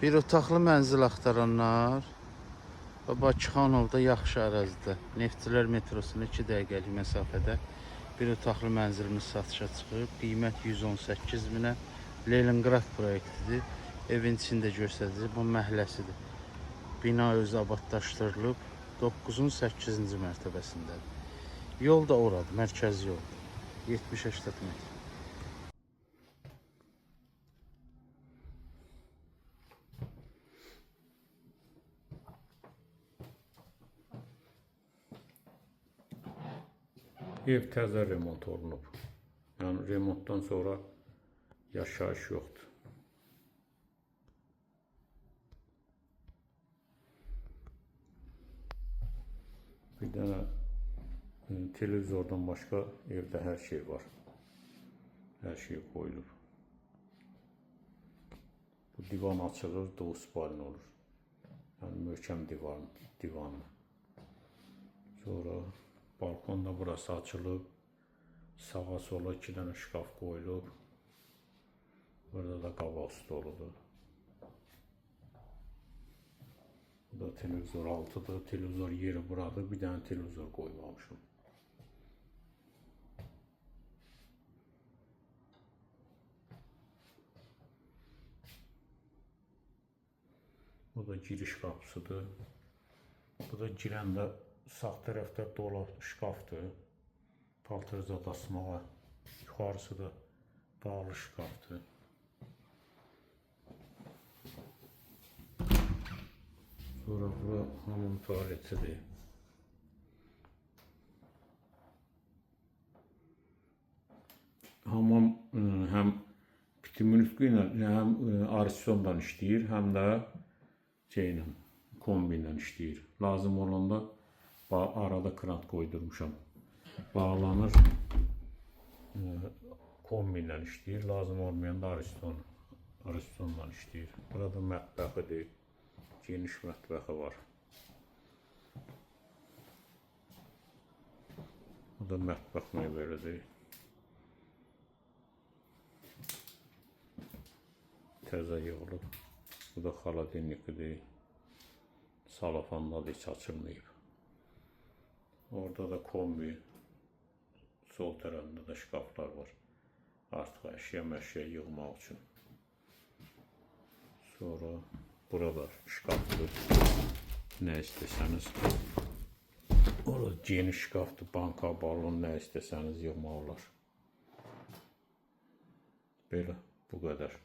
Bir otaqlı mənzil axtaranlar və Bakıxanovda yaxşı ərazidə Neftçilər metrosuna 2 dəqiqəlik məsafədə bir otaqlı mənzilimiz satışa çıxıb. Qiymət 118 minə. Leningrad proyektidir. Evin içində göstərici bu məhləsidir. Bina özü abadlaşdırılıb. 9-un 8-ci mərtəbəsindədir. Yol da oradır, mərkəzi yoldur. 70-80 metr. Ev təzə remont olunub. Yəni remontdan sonra yaşayış yoxdur. Bir dənə televizordan başqa evdə hər şey var. Hər şey qoyulub. Bu divan açılır, 9 spalin olur. Yəni möhkəm divanı. Sonra balkonda burası açılıb. Sağa sola 2 dənə şkaf qoyulub. Burada da qabaq stoludur. Bu da televizor altıdır. Televizor yeri buradır. Bir dənə televizor qoymamışım. Bu da giriş qapısıdır. Bu da girəndə sağ tərəfdə dolab şkafdır. Paltar asmağa. Yuxarısı da bağlı şkafdır. Sonra bura hamam tualetidir. Hamam həm pitimünüzgü ilə, həm aristondan işləyir, həm də kombi ilə işləyir. Lazım olanda arada kranat qoydurmuşam. Bağlanır, kombi ilə işləyir. Lazım olmayanda aristondan işləyir. Burada mətbəxidir. Geniş mətbəxi var. Bu da mətbəx mebelidir. Təzə yığılıb. Bu da xaladelnikidir. Salafandadır, heç açılmayıb. Orada da kombi. Sol tərəfində də şkaflar var. Artıq əşya yığmaq üçün. Sonra burada şkafdır. Nə istəsəniz. Orada geniş şkafdır. Banka, balon, nə istəsəniz yığmaq olar. Belə, bu qədər.